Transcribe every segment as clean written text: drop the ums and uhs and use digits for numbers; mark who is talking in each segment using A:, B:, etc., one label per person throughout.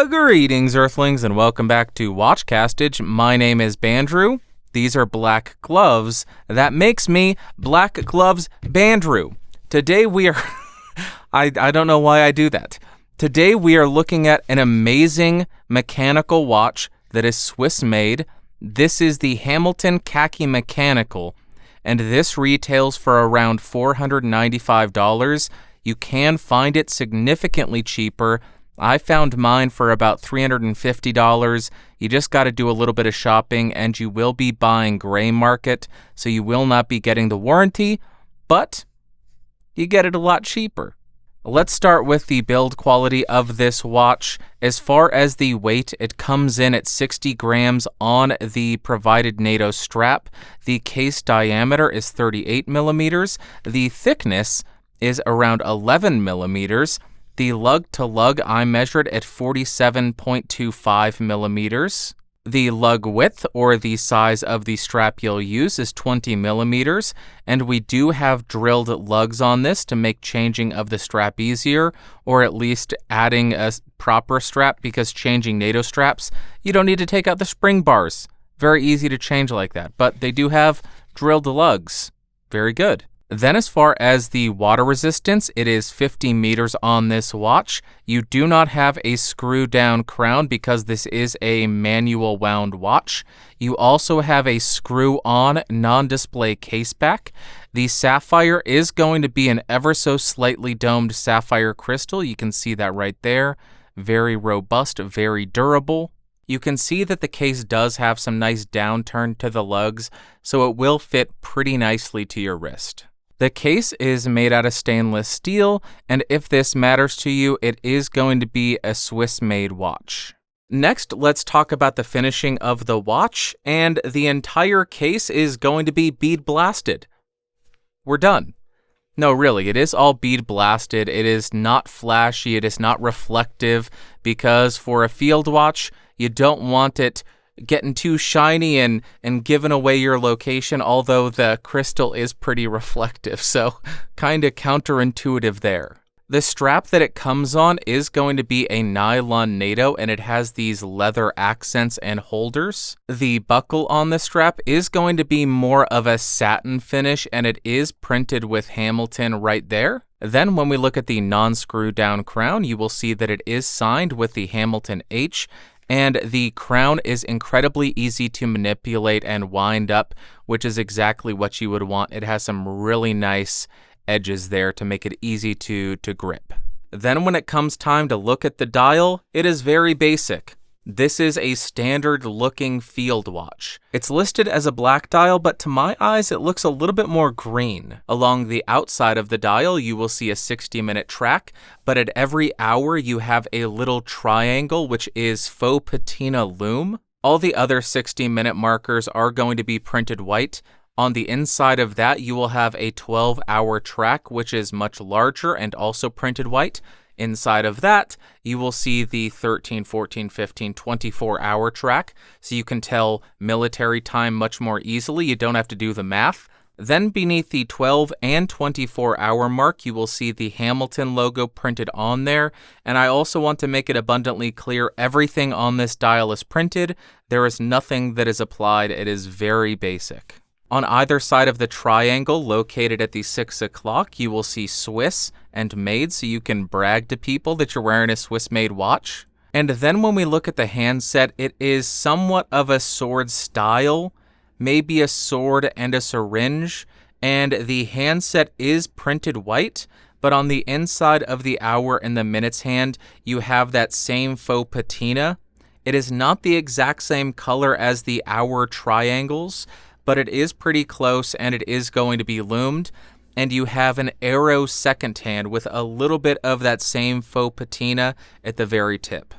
A: Greetings, Earthlings, and welcome back to Watchcastage. My name is Bandrew. These are black gloves. That makes me Black Gloves Bandrew. Today we are... I don't know why I do that. Today we are looking at an amazing mechanical watch that is Swiss-made. This is the Hamilton Khaki Mechanical, and this retails for around $495. You can find it significantly cheaper. I found mine for about $350. You just got to do a little bit of shopping, and you will be buying gray market, so you will not be getting the warranty, but you get it a lot cheaper. Let's start with the build quality of this watch. As far as the weight, it comes in at 60 grams on the provided NATO strap. The case diameter is 38 millimeters. The thickness is around 11 millimeters. The lug to lug I measured at 47.25 millimeters. The lug width, or the size of the strap you'll use, is 20 millimeters, and we do have drilled lugs on this to make changing of the strap easier, or at least adding a proper strap, because changing NATO straps, you don't need to take out the spring bars. Very easy to change like that, but they do have drilled lugs. Very good. Then as far as the water resistance, it is 50 meters on this watch. You do not have a screw down crown because this is a manual wound watch. You also have a screw on non-display case back. The sapphire is going to be an ever so slightly domed sapphire crystal. You can see that right there. Very robust, very durable. You can see that the case does have some nice downturn to the lugs, so it will fit pretty nicely to your wrist. The case is made out of stainless steel, and if this matters to you, it is going to be a Swiss-made watch. Next, let's talk about the finishing of the watch, and the entire case is going to be bead blasted. We're done. No, really, it is all bead blasted. It is not flashy, it is not reflective, because for a field watch, you don't want it getting too shiny and giving away your location, although the crystal is pretty reflective, so kind of counterintuitive there. The strap that it comes on is going to be a nylon NATO, and it has these leather accents and holders. The buckle on the strap is going to be more of a satin finish, and it is printed with Hamilton right there. Then when we look at the non-screw down crown, you will see that it is signed with the Hamilton H, and the crown is incredibly easy to manipulate and wind up, which is exactly what you would want. It has some really nice edges there to make it easy to grip. Then when it comes time to look at the dial, it is very basic. This is a standard looking field watch. It's listed as a black dial, but to my eyes it looks a little bit more green. Along the outside of the dial you will see a 60-minute track, but at every hour you have a little triangle which is faux patina lume. All the other 60-minute markers are going to be printed white. On the inside of that you will have a 12-hour track which is much larger and also printed white. Inside of that, you will see the 13, 14, 15, 24-hour track, so you can tell military time much more easily. You don't have to do the math. Then beneath the 12 and 24-hour mark, you will see the Hamilton logo printed on there. And I also want to make it abundantly clear, everything on this dial is printed. There is nothing that is applied. It is very basic. On either side of the triangle, located at the 6 o'clock, you will see Swiss and made, so you can brag to people that you're wearing a Swiss-made watch. And then when we look at the handset, it is somewhat of a sword style, maybe a sword and a syringe, and the handset is printed white, but on the inside of the hour and the minutes hand, you have that same faux patina. It is not the exact same color as the hour triangles, but it is pretty close, and it is going to be loomed, and you have an arrow second hand with a little bit of that same faux patina at the very tip.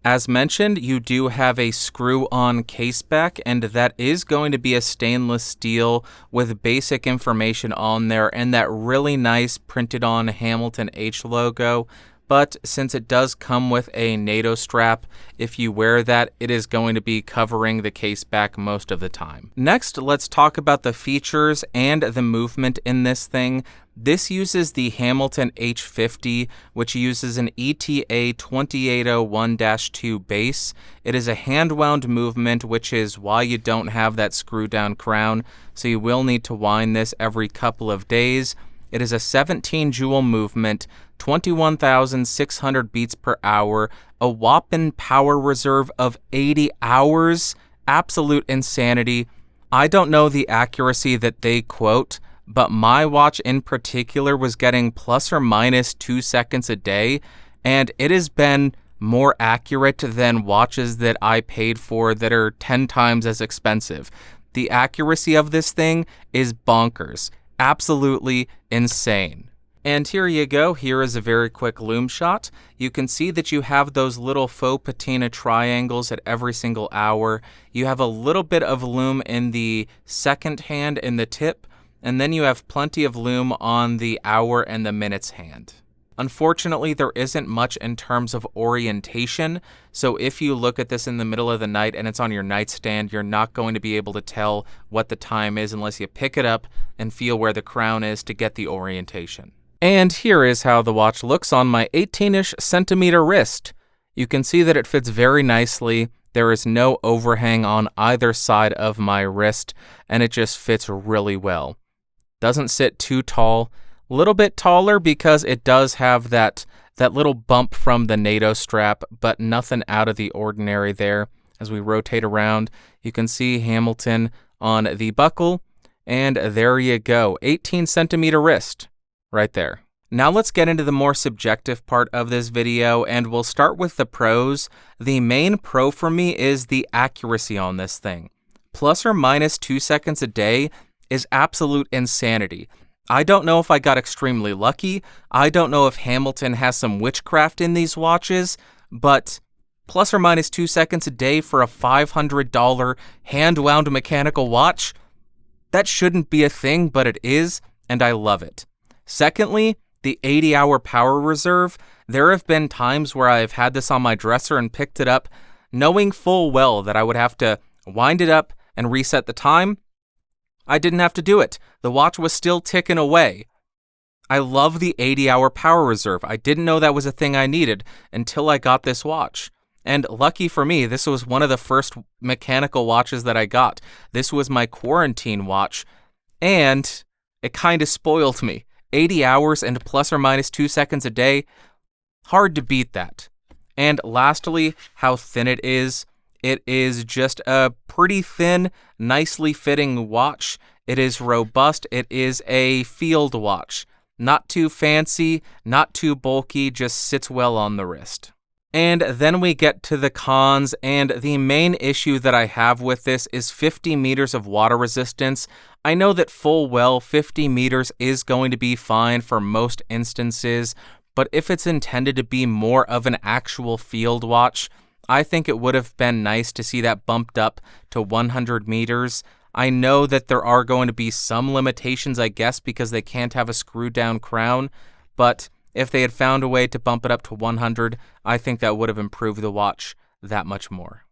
A: As mentioned, you do have a screw-on case back, and that is going to be a stainless steel with basic information on there, and that really nice printed-on Hamilton H logo. but since it does come with a NATO strap, if you wear that, it is going to be covering the case back most of the time. Next, let's talk about the features and the movement in this thing. This uses the Hamilton H50, which uses an ETA 2801-2 base. It is a hand-wound movement, which is why you don't have that screw-down crown, so you will need to wind this every couple of days. It is a 17-joule movement, 21,600 beats per hour, a whopping power reserve of 80 hours. Absolute insanity. I don't know the accuracy that they quote, but my watch in particular was getting plus or minus 2 seconds a day, and it has been more accurate than watches that I paid for that are 10 times as expensive. The accuracy of this thing is bonkers. Absolutely insane. And here you go. Here is a very quick Lume shot. You can see that you have those little faux patina triangles at every single hour. You have a little bit of Lume in the second hand in the tip, and then you have plenty of Lume on the hour and the minutes hand. Unfortunately, there isn't much in terms of orientation, so if you look at this in the middle of the night and it's on your nightstand, you're not going to be able to tell what the time is unless you pick it up and feel where the crown is to get the orientation. And here is how the watch looks on my 18-ish centimeter wrist. You can see that it fits very nicely. There is no overhang on either side of my wrist, and it just fits really well. Doesn't sit too tall. A little bit taller because it does have that little bump from the NATO strap, but nothing out of the ordinary there. As we rotate around, you can see Hamilton on the buckle, and there you go, 18 centimeter wrist right there. Now let's get into the more subjective part of this video, and we'll start with the pros. The main pro for me is the accuracy on this thing. Plus or minus 2 seconds a day is absolute insanity. I don't know if I got extremely lucky. I don't know if Hamilton has some witchcraft in these watches, but plus or minus 2 seconds a day for a $500 hand-wound mechanical watch, that shouldn't be a thing, but it is, and I love it. Secondly, the 80-hour power reserve. There have been times where I've had this on my dresser and picked it up, knowing full well that I would have to wind it up and reset the time. I didn't have to do it. The watch was still ticking away. I love the 80-hour power reserve. I didn't know that was a thing I needed until I got this watch. And lucky for me, this was one of the first mechanical watches that I got. This was my quarantine watch, and it kind of spoiled me. 80 hours and plus or minus 2 seconds a day, hard to beat that. And lastly, how thin it is. It is just a pretty thin, nicely fitting watch. It is robust. It is a field watch. Not too fancy, not too bulky, just sits well on the wrist. And then we get to the cons, and the main issue that I have with this is 50 meters of water resistance. I know that full well 50 meters is going to be fine for most instances, but if it's intended to be more of an actual field watch, I think it would have been nice to see that bumped up to 100 meters. I know that there are going to be some limitations, I guess, because they can't have a screw-down crown, but if they had found a way to bump it up to 100, I think that would have improved the watch that much more.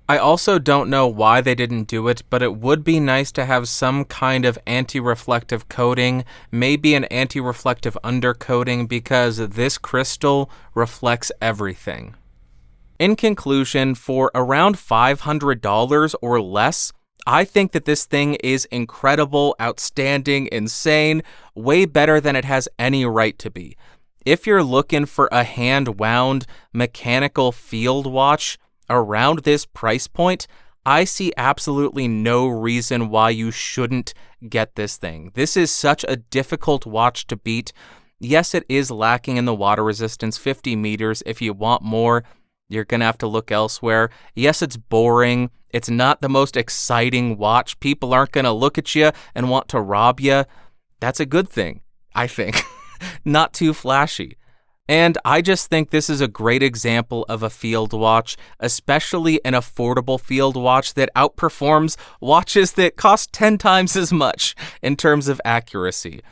A: I also don't know why they didn't do it, but it would be nice to have some kind of anti-reflective coating, maybe an anti-reflective undercoating, because this crystal reflects everything. In conclusion, for around $500 or less, I think that this thing is incredible, outstanding, insane, way better than it has any right to be. If you're looking for a hand-wound mechanical field watch around this price point, I see absolutely no reason why you shouldn't get this thing. This is such a difficult watch to beat. Yes, it is lacking in the water resistance, 50 meters. If you want more, you're going to have to look elsewhere. Yes, it's boring. It's not the most exciting watch. People aren't going to look at you and want to rob you. That's a good thing, I think. Not too flashy. And I just think this is a great example of a field watch, especially an affordable field watch that outperforms watches that cost 10 times as much in terms of accuracy.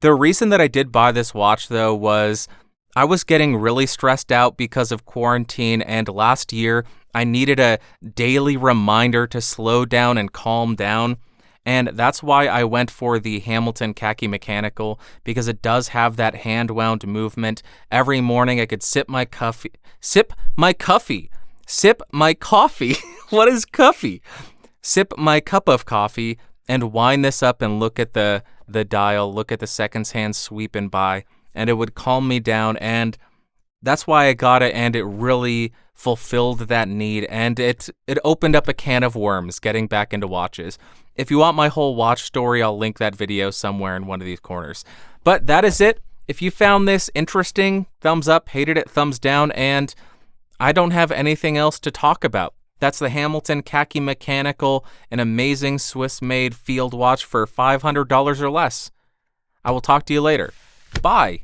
A: The reason that I did buy this watch, though, was I was getting really stressed out because of quarantine, and last year I needed a daily reminder to slow down and calm down. And that's why I went for the Hamilton Khaki Mechanical, because it does have that hand-wound movement. Every morning I could sip my coffee. What is coffee? Sip my cup of coffee and wind this up and look at the dial, look at the seconds hand sweeping by, and it would calm me down. And that's why I got it, and it really fulfilled that need, and it opened up a can of worms getting back into watches. If you want my whole watch story, I'll link that video somewhere in one of these corners. But that is it. If you found this interesting, thumbs up, hated it, thumbs down, and I don't have anything else to talk about. That's the Hamilton Khaki Mechanical, an amazing Swiss-made field watch for $500 or less. I will talk to you later. Bye.